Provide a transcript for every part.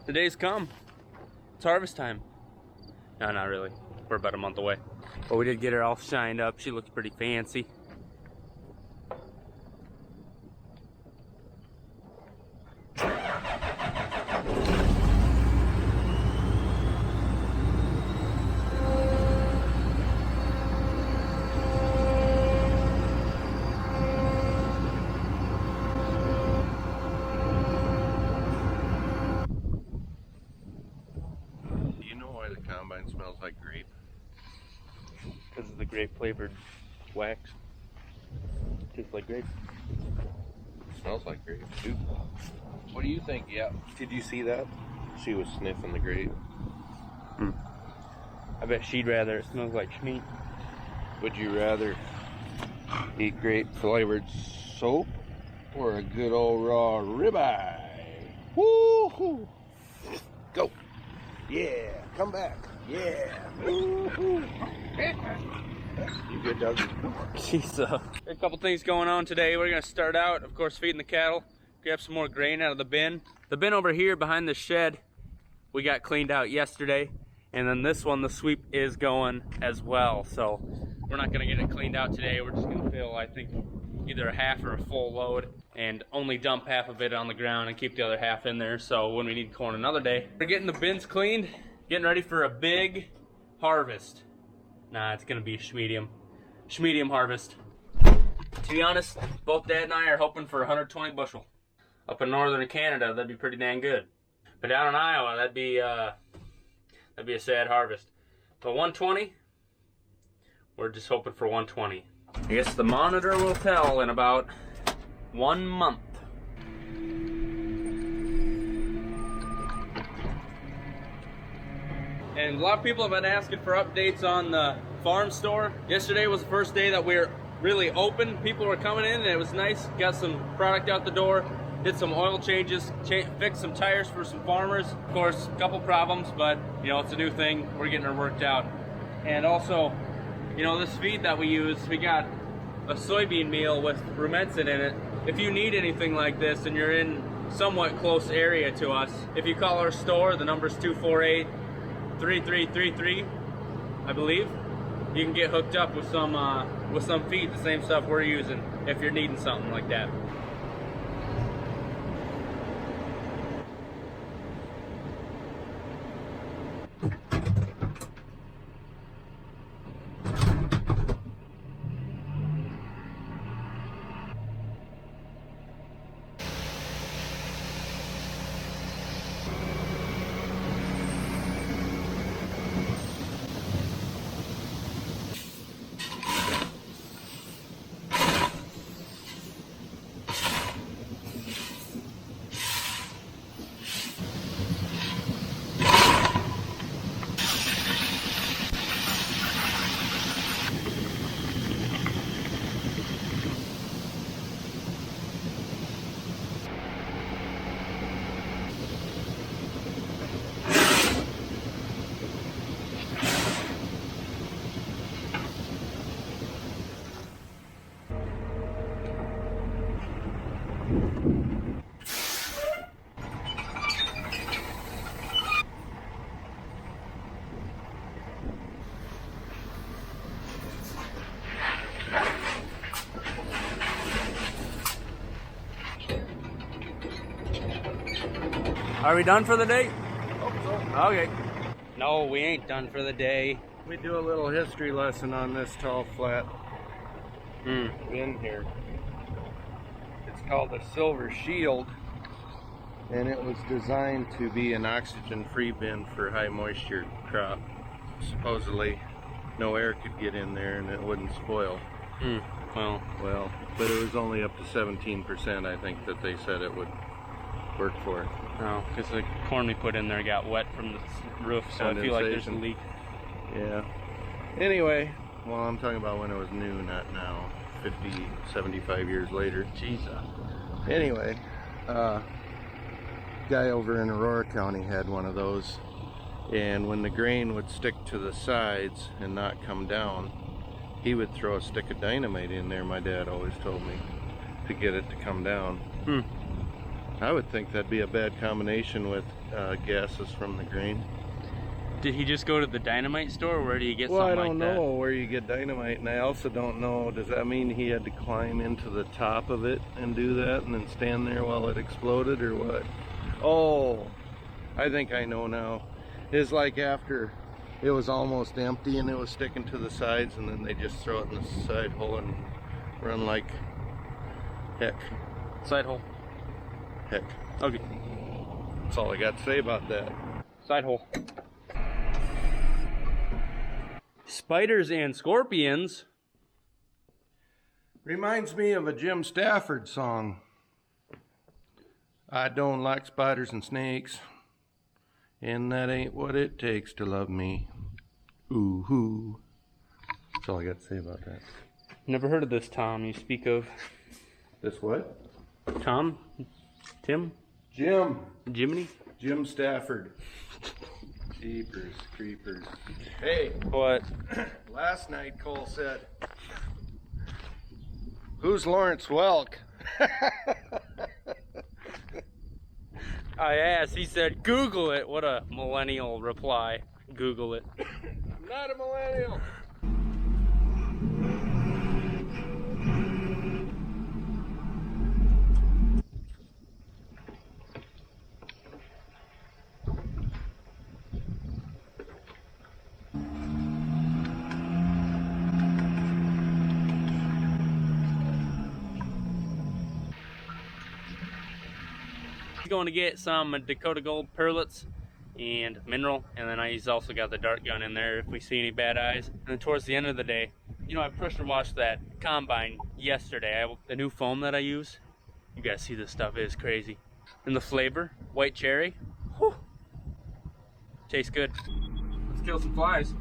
The day's come. It's harvest time. No, not really. We're about a month away. But we did get her all shined up. She looks pretty fancy. Combine smells like grape. Because of the grape flavored wax. Tastes like grape. Smells like grape too. What do you think? Yeah. Did you see that? She was sniffing the grape. I bet she'd rather it smells like schmeat. Would you rather eat grape flavored soap or a good old raw ribeye? Woo-hoo! Go! Yeah, come back. Yeah. Woo-hoo. You good, Doug? Jeez, a couple things going on today. We're gonna start out, of course, feeding the cattle. Grab some more grain out of the bin. The bin over here behind the shed, we got cleaned out yesterday. And then this one, the sweep is going as well. So we're not gonna get it cleaned out today. We're just gonna fill, I think, either a half or a full load and only dump half of it on the ground and keep the other half in there. So when we need corn another day, we're getting the bins cleaned, getting ready for a big harvest. Nah, it's gonna be a schmedium harvest. To be honest, both Dad and I are hoping for 120 bushel. Up in northern Canada, that'd be pretty dang good. But down in Iowa, that'd be a sad harvest. But 120, we're just hoping for 120. I guess the monitor will tell in about 1 month. And a lot of people have been asking for updates on the farm store. Yesterday was the first day that we were really open. People were coming in and it was nice. Got some product out the door. Did some oil changes, fixed some tires for some farmers. Of course, a couple problems, but you know, it's a new thing. We're getting it worked out. And also, you know, this feed that we use, we got a soybean meal with rumensin in it. If you need anything like this and you're in somewhat close area to us, if you call our store, the number's 248-3333, I believe. You can get hooked up with some feed, the same stuff we're using, if you're needing something like that. Are we done for the day? Hope so. Okay. No, we ain't done for the day. We do a little history lesson on this tall, flat bin here. It's called a silver shield, and it was designed to be an oxygen-free bin for high moisture crop. Supposedly, no air could get in there and it wouldn't spoil. Well, but it was only up to 17%, I think, that they said it would work for it. No, because the corn we put in there got wet from the roof, so I feel like there's a leak. Yeah. Anyway, well, I'm talking about when it was new, not now, 50, 75 years later. Jesus. Anyway, guy over in Aurora County had one of those, and when the grain would stick to the sides and not come down, he would throw a stick of dynamite in there, my dad always told me, to get it to come down. I would think that'd be a bad combination with gases from the grain. Did he just go to the dynamite store, or where do you get Well, I something like that? don't know where you get dynamite, and I also don't know, does that mean he had to climb into the top of it and do that and then stand there while it exploded, or what? Oh, I think I know now. It's like after it was almost empty and it was sticking to the sides, and then they just throw it in the side hole and run like heck. Side hole. Heck. Okay. That's all I got to say about that. Side hole. Spiders and scorpions. Reminds me of a Jim Stafford song. I don't like spiders and snakes, and that ain't what it takes to love me. Ooh hoo. That's all I got to say about that. Never heard of this Tom you speak of. This what? Tom? Tim? Jim. Jiminy? Jim Stafford. Jeepers creepers. Hey, What? last night Cole said, "Who's Lawrence Welk?" I asked, he said, Google it. What a millennial reply. Google it. I'm not a millennial. He's going to get some Dakota Gold pearlets and mineral, and then he's also got the dart gun in there if we see any bad eyes. And then towards the end of the day, you know, I pressure washed that combine yesterday. The new foam that I use, you guys see this stuff is crazy. And the flavor, white cherry, whew, tastes good. Let's kill some flies.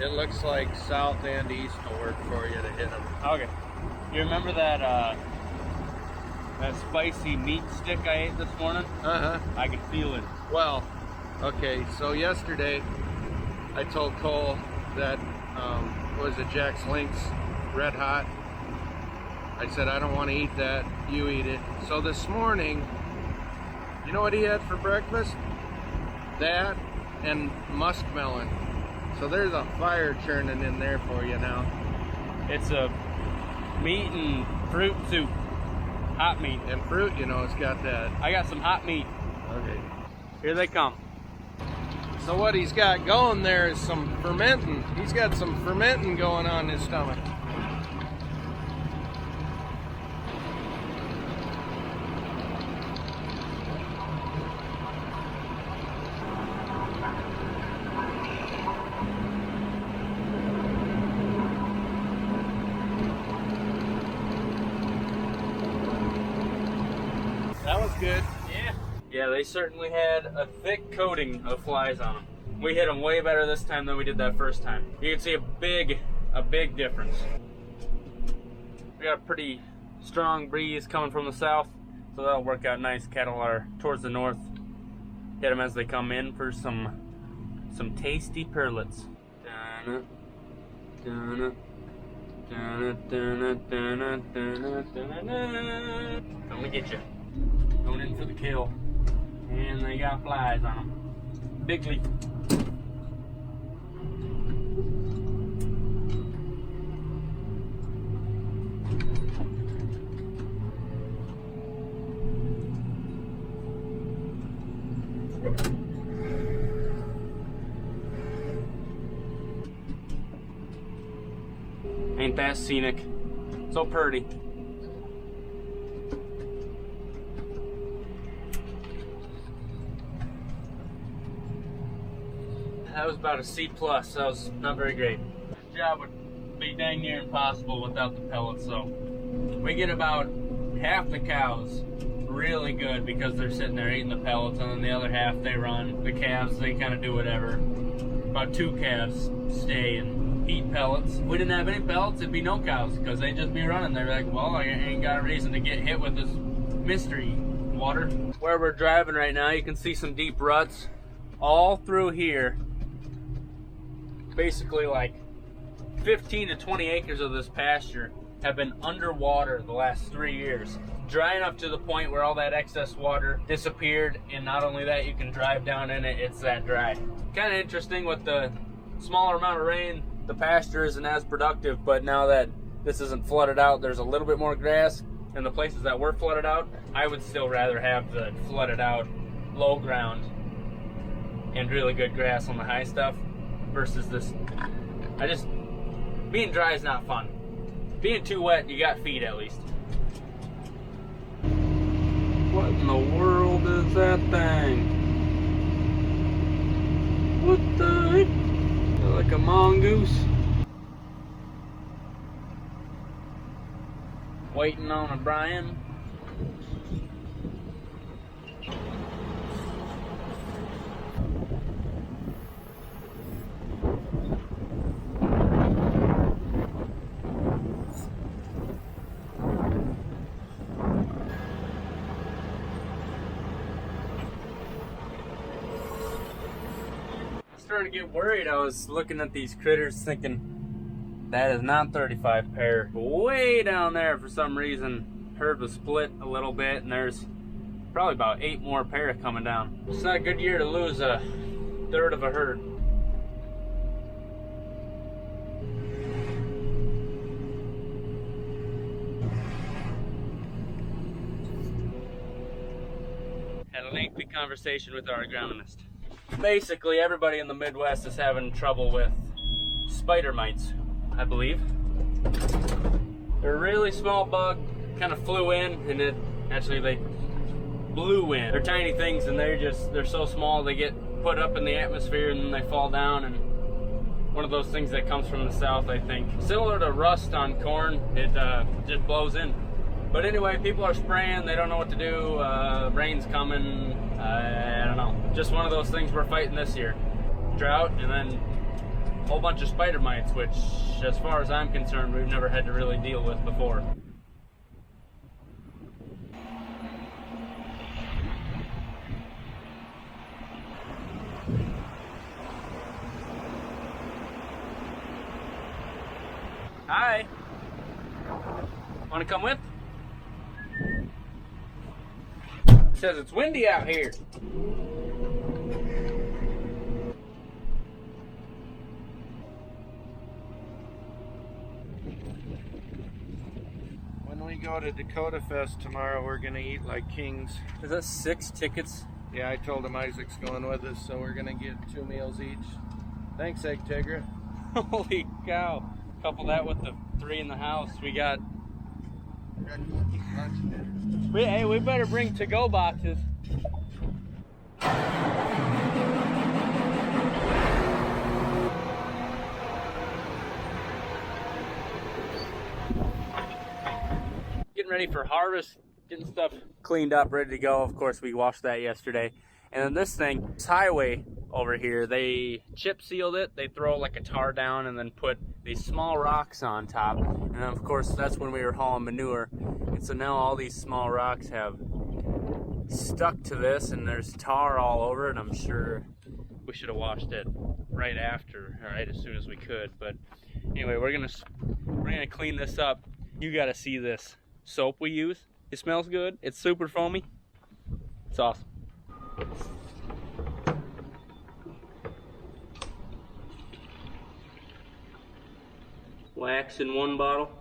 It looks like south and east will work for you to hit them. Okay. You remember that that spicy meat stick I ate this morning? Uh-huh. I can feel it. Well, okay, so yesterday I told Cole that, what was it, Jack's Lynx Red Hot. I said, I don't want to eat that, you eat it. So this morning, you know what he had for breakfast? That and muskmelon. So there's a fire churning in there for you now. It's a meat and fruit soup. Hot meat. And fruit, you know, it's got that. I got some hot meat. Okay. Here they come. So what he's got going there is some fermenting. He's got some fermenting going on in his stomach. That was good. Yeah. Yeah, they certainly had a thick coating of flies on them. We hit them way better this time than we did that first time. You can see a big difference. We got a pretty strong breeze coming from the south, so that'll work out nice. Cattle are towards the north. Hit them as they come in for some tasty pearlets. Dun-na, dun-na, dun-na, dun-na, dun-na, dun-na, dun-na. Coming to get you. Going in for the kill. And they got flies on them. Big leaf. Ain't that scenic? So pretty. That was about a C+. That was not very great. This job would be dang near impossible without the pellets, so we get about half the cows really good because they're sitting there eating the pellets, and then the other half they run. The calves, they kind of do whatever. About 2 calves stay and eat pellets. If we didn't have any pellets, it'd be no cows because they'd just be running. They're like, well, I ain't got a reason to get hit with this mystery water. Where we're driving right now, you can see some deep ruts all through here. Basically like 15 to 20 acres of this pasture have been underwater the last 3 years. Dry enough to the point where all that excess water disappeared, and not only that, you can drive down in it, it's that dry. Kind of interesting, with the smaller amount of rain, the pasture isn't as productive, but now that this isn't flooded out, there's a little bit more grass. In the places that were flooded out, I would still rather have the flooded out low ground and really good grass on the high stuff versus this. Being dry is not fun. Being too wet, you got feed at least. What in the world is that thing? What the heck? Like a mongoose. Waiting on a Brian. Starting to get worried. I was looking at these critters thinking that is not 35 pair. Way down there, for some reason, herd was split a little bit, and there's probably about 8 more pair coming down. It's not a good year to lose a third of a herd. Had a lengthy conversation with our agronomist. Basically, everybody in the Midwest is having trouble with spider mites, I believe. They're a really small bug, kind of flew in, and they blew in. They're tiny things, and they're so small they get put up in the atmosphere and then they fall down, and one of those things that comes from the south, I think. Similar to rust on corn, it just blows in. But anyway, people are spraying, they don't know what to do, rain's coming, I don't know. Just one of those things we're fighting this year. Drought, and then a whole bunch of spider mites, which, as far as I'm concerned, we've never had to really deal with before. Hi. Want to come with? It says it's windy out here. When we go to Dakotafest tomorrow, we're gonna eat like kings. Is that 6 tickets? Yeah, I told him Isaac's going with us, so we're gonna get 2 meals each. Thanks, Egg Tigra. Holy cow. Couple that with the 3 in the house. We got hey, we better bring to-go boxes. Getting ready for harvest, getting stuff cleaned up, ready to go. Of course, we washed that yesterday. And then this thing, this highway over here, they chip sealed it. They throw like a tar down and then put these small rocks on top. And then of course, that's when we were hauling manure. And so now all these small rocks have stuck to this, and there's tar all over it. I'm sure we should have washed it right after, right as soon as we could. But anyway, we're gonna clean this up. You gotta see this soap we use. It smells good. It's super foamy. It's awesome. Wax in one bottle,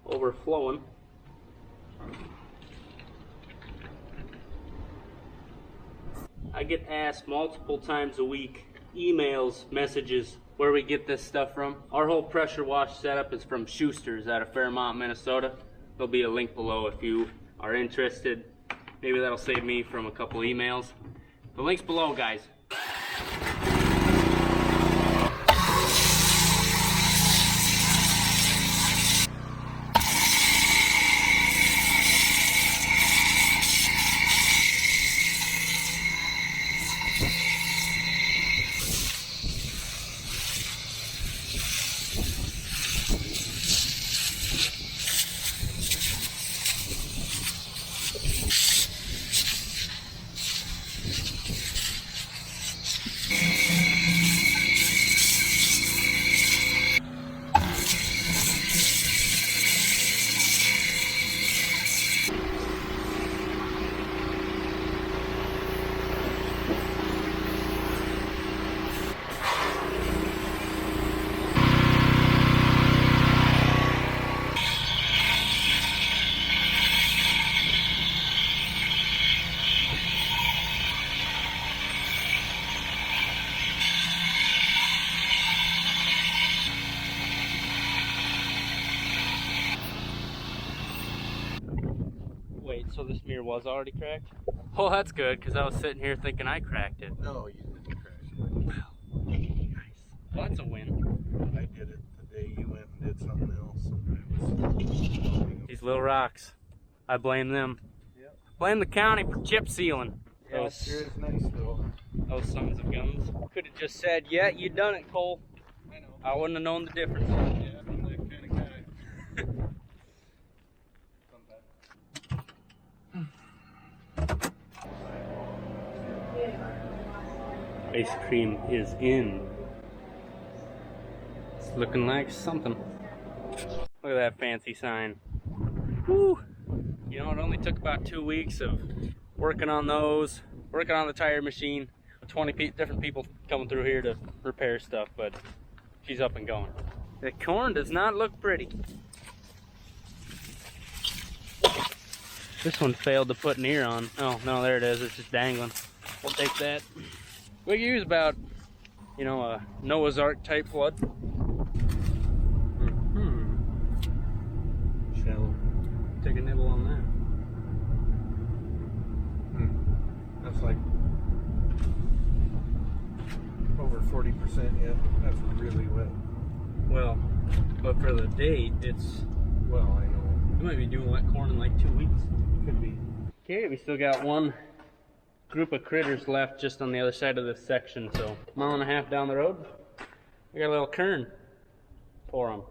overflowing. I get asked multiple times a week, emails, messages, where we get this stuff from. Our whole pressure wash setup is from Schuster's out of Fairmont, Minnesota. There'll be a link below if you are interested. Maybe that'll save me from a couple emails. The link's below, guys. So this mirror was already cracked? Oh, that's good, because I was sitting here thinking I cracked it. No, you didn't crash it. Well, nice. Well, that's a win. I did it the day you went and did something else. And These little rocks, I blame them. Yep. Blame the county for chip sealing. Yeah, it sure is nice though. Those sons of guns. Could have just said, yeah, you done it, Cole. I know. I wouldn't have known the difference. Yeah, I'm that kind of guy. Ice cream is in. It's looking like something. Look at that fancy sign. Woo! You know, it only took about 2 weeks of working on those, working on the tire machine. 20 different people coming through here to repair stuff, but she's up and going. The corn does not look pretty. This one failed to put an ear on. Oh, no, there it is. It's just dangling. We'll take that. We could use about, you know, a Noah's Ark type flood. Shallow. Take a nibble on that. That's like over 40% yet. That's really wet. Well, but for the date, it's, Well, I know. we might be doing wet corn in like 2 weeks. Could be. Okay, we still got one group of critters left just on the other side of this section, so a mile and a half down the road, we got a little kern for them.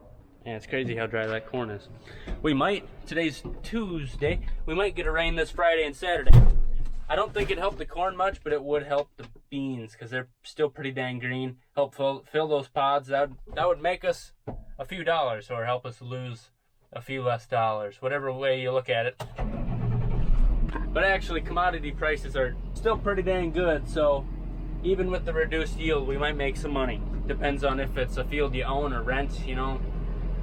And it's crazy how dry that corn is. We might, today's Tuesday, we might get a rain this Friday and Saturday. I don't think it'd help the corn much, but it would help the beans because they're still pretty dang green. Help fill those pods. That would make us a few dollars or help us lose a few less dollars, whatever way you look at it. But actually, commodity prices are still pretty dang good, so even with the reduced yield, we might make some money. Depends on if it's a field you own or rent, you know,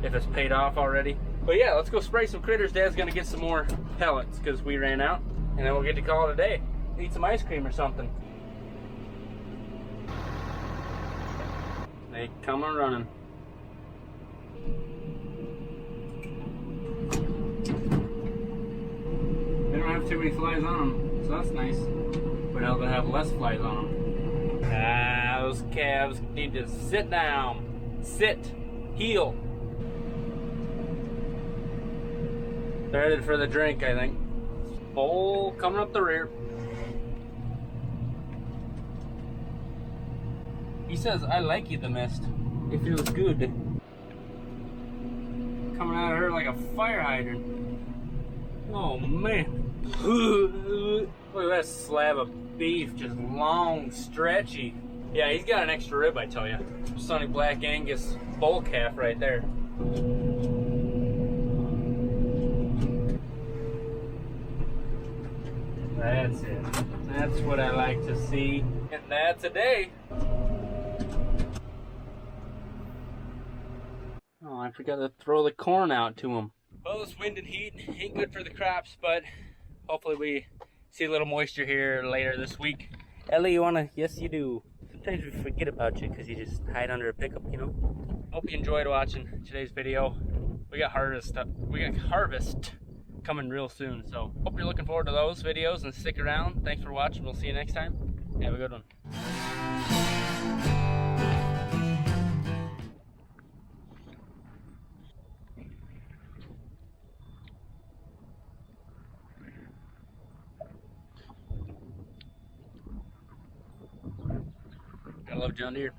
if it's paid off already. But yeah, let's go spray some critters. Dad's gonna get some more pellets because we ran out, and then we'll get to call it a day. Eat some ice cream or something. They come a running. They don't have too many flies on them, so that's nice. But now they'll have less flies on them. Ah, those calves need to sit down. Sit. Heel. They're headed for the drink, I think. Bowl coming up the rear. He says, I like you, the mist. It feels good. Coming out of her like a fire hydrant. Oh, man. Look at that slab of beef, just long, stretchy. Yeah, he's got an extra rib, I tell you. Sonne Black Angus bull calf right there. That's it. That's what I like to see. And that's a day. Oh, I forgot to throw the corn out to him. Well, this wind and heat ain't good for the crops, but hopefully we see a little moisture here later this week. Ellie, you wanna? Yes, you do. Sometimes we forget about you because you just hide under a pickup, you know? Hope you enjoyed watching today's video. We got harvest coming real soon, so hope you're looking forward to those videos and stick around. Thanks for watching. We'll see you next time. Have a good one. I love John Deere.